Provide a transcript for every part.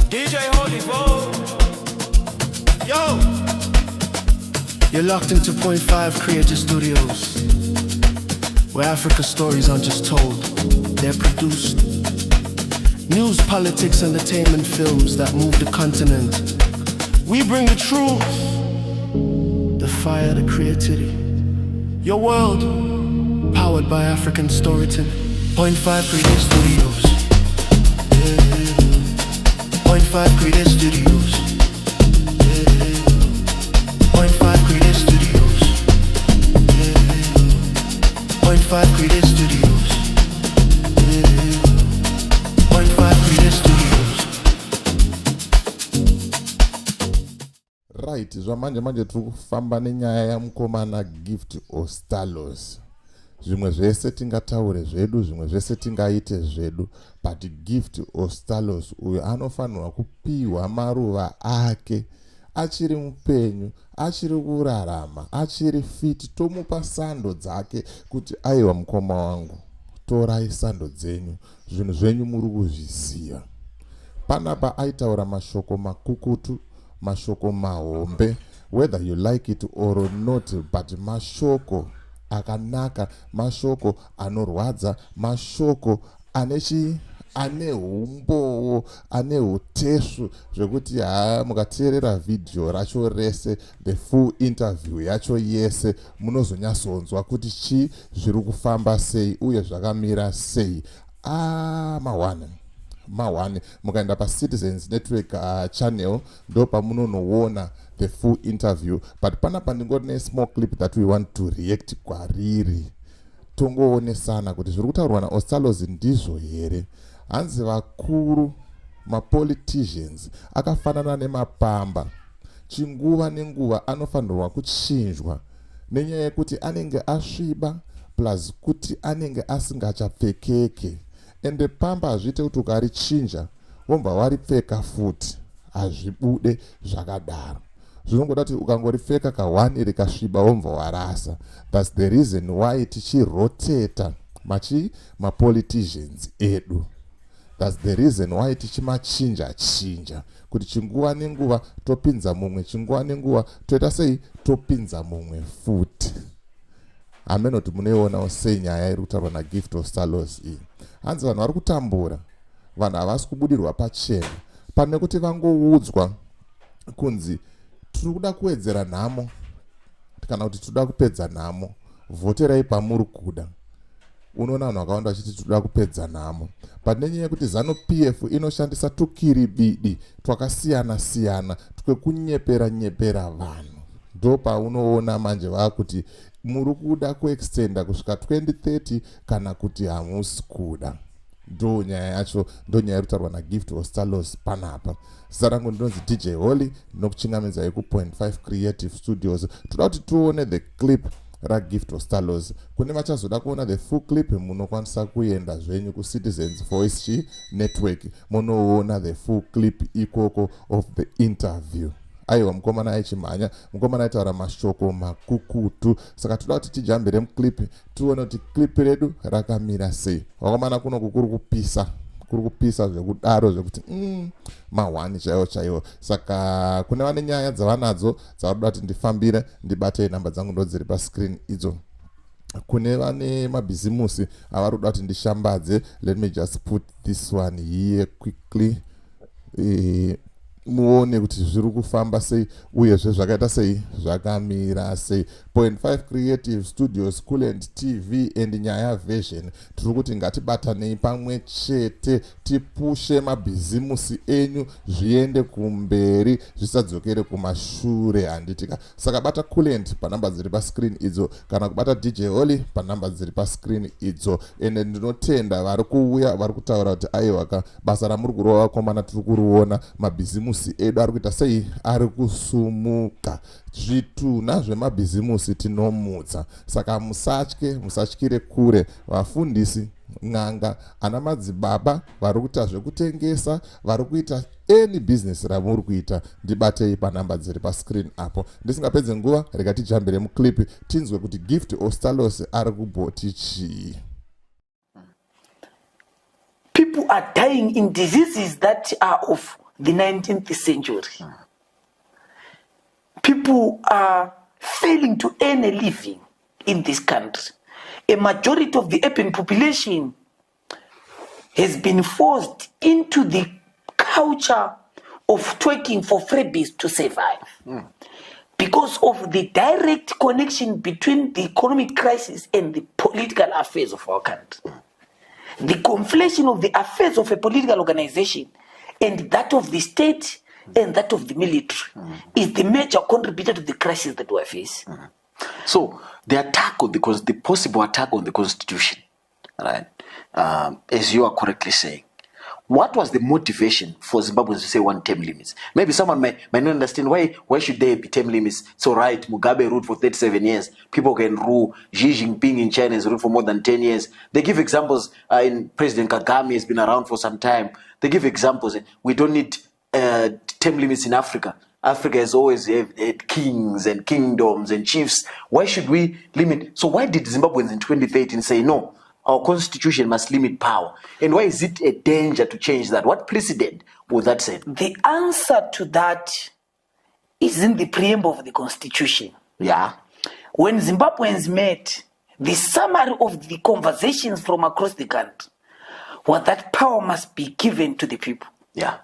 DJ Holy Vogue. Yo! You're locked into Point 5 Creative Studios, where Africa's stories aren't just told, they're produced. News, politics, entertainment, films that move the continent. We bring the truth, the fire, the creativity. Your world, powered by African storytelling. Point 5 Creative Studios. Point 5 Creative Studios. Point 5 Creative Studios. Point 5 Creative Studios. Point 5 Creative Studios. Right, zvamanje tiri kufamba nenyaya yamukomana Gift Ostallos. Zvimwe zvese tingataure zvedu, zvimwe zvese tingaite zvedu, but Gift Ostallos uyo anofanirwa kupiwa maruva ake achiri mupenyu, achiri kurarama, achiri fit. Tomupa sando dzake kuti aiwa mukoma wangu, torai sando dzenyu, zvinhu zvenyu muri kuzviziva. Panapa aitaura mashoko makukutu, mashoko mahombe, whether you like it or not, but mashoko akanaka, mashoko anorwadza, mashoko ane humbowo, ane hutesvu zvekuti mukateerera video racho rese, the full interview yacho yese, munozonyatsonzwa kuti chii zviri kufamba sei uye zvakamira sei. Mahwane mukaenda paCitizens Network channel ndo pamunonoona the full interview, but panapa ndingori ne-small clip that we want to react kwariri. Tongoonesana kuti zviri kutaurwa naOstallos ndizvo here. Hanzi vakuru, mapoliticians akafanana nemapamba, chinguva nenguva anofanirwa kuchinjwa nenyaya yekuti anenge asviba plus kuti anenge asingachapfekeke. Ende pamba hazviite kuti ukarichinja wobva waripfeka futi, hazvibude zvakadaro. Zvinongoda kuti ukangoripfeka ka1 rikasviba wobva warasa. That's the reason why tichiroteta mapoliticians edu. That's the reason why tichimachinja kuti chinguva nenguva topinza mumwe, chinguva nenguva toita sei topinza mumwe futi. Amenoti munoionawo sei nyaya iri kutaurwa naGift Ostallos iyi. Hanzi vanhu vari kutambura, vanhu havasi kubudirwa pachena, pane kuti vangoudzwa kunzi tiri kuda kuwedzera nhamo kana kuti tiri kuda kupedza nhamo, vhoterai pamuri kuda. Unoona vanhu vakawanda vachiti tiri kuda kupedza nhamo, but nenyaya yekuti ZANU-PF inoshandisa tukiribidi twakasiyana-siyana twekunyepera vanhu, ndo paunoona manje vakuti muri kuda kuextenda kusvika 2030 kana kuti hamusi kuda. Ndo nyaya yacho, ndo nyaya iri kutaurwa naGift Ostallos panapa. Zita rangu ndinonzi DJ Holy, ndinokuchingamidzai ku.5 Creative Studios. Toda kuti tuone the clip raGift Ostallos. Kune vachazoda kuona the full clip, munokwanisa kuenda zvenyu kuCitizens Voice Network, munoona the full clip ikoko of the interview. Aiwa mukomana aichimhanya, mukomana aitaura mashoko makukutu. Saka toda kuti tijambire muclip tuone kuti clip redu rakamira sei. Wakomana kuno kuri kupisa zvekudaro zvekuti mahwani chaiwo. Saka kune vane nyaya dzavanadzo dzavanoda kuti ndifambire, ndibate namba dzangu ndo dziri pascreen idzo. Kune vane mabhizimusi avari kuda kuti ndishambadze, let me just put this one here quickly. Muone kuti zviri kufamba sei uye zvakaita sei, zvakamira sei. .5 Creative Studios, Coolent TV and Nyaya Vision tiri kuti ngatibatanei pamwe chete, tipushe mabhizimusi enyu zviende kumberi, zvisadzokere kumashure handitika. Saka bata Coolent panamba dziri pascreen idzo, kana kubata DJ Holy panamba dziri pascreen idzo. Ende ndinotenda vari kuuya vari kutaura kuti aiwa basa ramuri kurova vakomana tiri kuriona, mabhizimusi edu ari kuita sei, ari kusumuka. Zvituna zvemabhizimusi tinomutsa. Saka musatyire kure. Vafundisi, n'anga, ana madzibaba vari kuita zvekutengesa, vari kuita any business ramuri kuita, ndibatei panamba dziri pascreen apo. Ndisingapedze nguva, rega tijambire muclip tinzwe kuti Gift Ostallos ari kuboti chii. People are dying in diseases that are of the 19th century. People are failing to earn a living in this country. A majority of the urban population has been forced into the culture of twerking for freebies to survive. Because of the direct connection between the economic crisis and the political affairs of our country. The conflation of the affairs of a political organization and that of the state and that of the military is the major contributor to the crisis that we face. So the attack on the possible attack on the constitution, right? As you are correctly saying, what was the motivation for Zimbabweans to say 1 term limits? Maybe someone might not understand why should there be term limits? It's all right, Mugabe ruled for 37 years. People can rule. Xi Jinping in China has ruled for more than 10 years. They give examples. In President Kagame has been around for some time. They give examples. We don't need term limits in Africa. Africa has always had kings and kingdoms and chiefs. Why should we limit? So why did Zimbabweans in 2013 say no? Our constitution must limit power. And why is it a danger to change that? What precedent would that set? The answer to that is in the preamble of the constitution. Yeah. When Zimbabweans met, the summary of the conversations from across the country was that power must be given to the people. Yeah.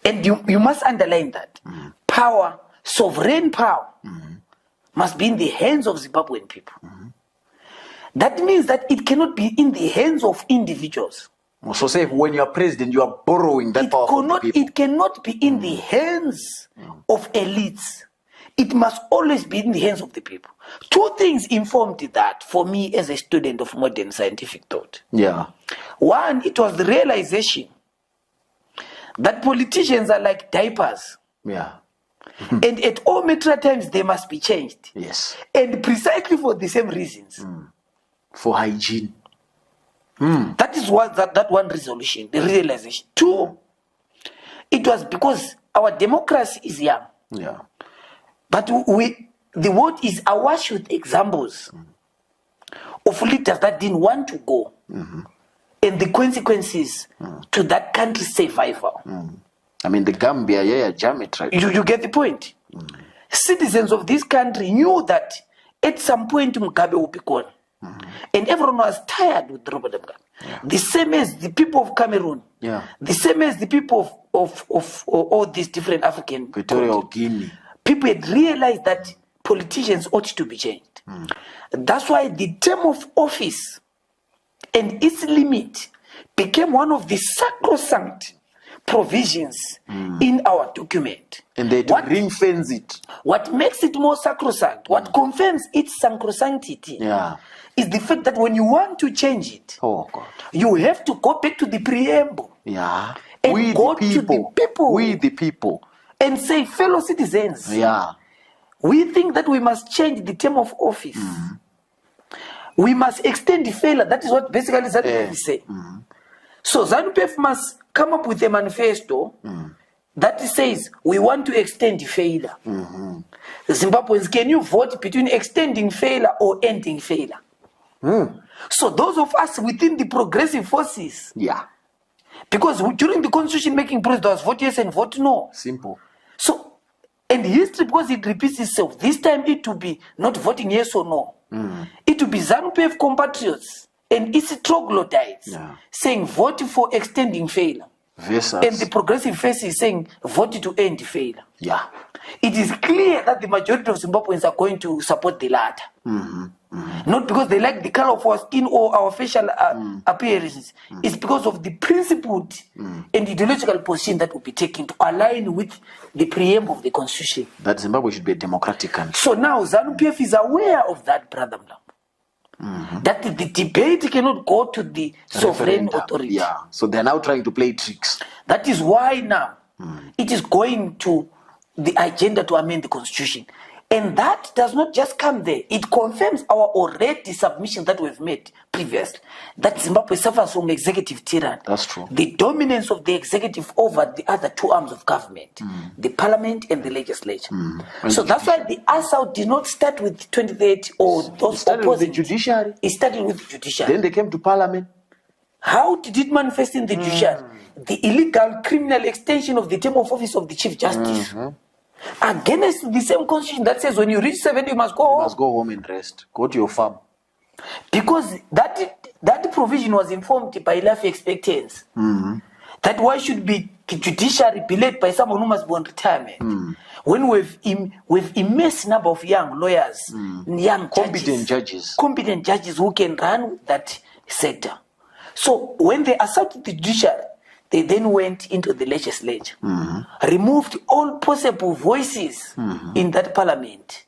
And you must underline that. Power, sovereign power, must be in the hands of Zimbabwean people. That means that it cannot be in the hands of individuals. So say when you are president, you are borrowing that power from the people. It cannot be in the hands of elites. It must always be in the hands of the people. Two things informed that for me as a student of modern scientific thought. Yeah. One, it was the realization that politicians are like diapers. Yeah. And at all matter times, they must be changed. Yes. And precisely for the same reasons. For hygiene. That is what that one resolution, the realization. Two, it was because our democracy is young. Yeah. But the world is awash with examples of leaders that didn't want to go. And the consequences to that country's survival. I mean, the Gambia, Jamet, right? You get the point? Citizens of this country knew that at some point Mugabe will be gone. And everyone was tired with Robert Mugabe. The same as the people of Cameroon. The same as the people of all these different African Equatorial Guinea. People had realized that politicians ought to be changed. That's why the term of office and its limit became one of the sacrosanct provisions in our document. And they ring fence it. What makes it more sacrosanct, what confirms its sacrosanctity, is the fact that when you want to change it, you have to go back to the preamble. Yeah. And We go the to people. the people. We the people. And say, fellow citizens, we think that we must change the term of office. We must extend the failure. That is what basically ZANU-PF is saying. So ZANU-PF must come up with a manifesto that says we want to extend the failure. The Zimbabweans, can you vote between extending failure or ending failure? So those of us within the progressive forces, because during the constitution making process there was vote yes and vote no. Simple. So, and history, because it repeats itself, this time it will be not voting yes or no. It will be ZANU-PF compatriots and its troglodytes saying vote for extending failure. And the progressive face is saying vote to end failure. It is clear that the majority of Zimbabweans are going to support the latter. Not because they like the color of our skin or our facial appearances. It's because of the principled and ideological position that will be taken to align with the preamble of the constitution. That Zimbabwe should be a democratic country. So now ZANU-PF is aware of that, Brother Mlam. That the debate cannot go to the sovereign authority. So they're now trying to play tricks. That is why now it is going to the agenda to amend the constitution. And that does not just come there. It confirms our already submission that we've made previously, that Zimbabwe suffers from executive tyranny. That's true. The dominance of the executive over the other two arms of government, the parliament and the legislature. So that's why the assault did not start with 2030 or those It started with the opposing. judiciary. It started with the judiciary. Then they came to parliament. How did it manifest in the judiciary? The illegal criminal extension of the term of office of the Chief Justice. Against the same constitution that says when you reach 70, you must go home. You must go home and rest. Go to your farm. Because that provision was informed by life expectancy. That why should be judiciary be led by someone who must be on retirement? When we've immense number of young lawyers, young Competent judges who can run that sector. So when they assaulted the judiciary, they then went into the legislature, removed all possible voices in that parliament,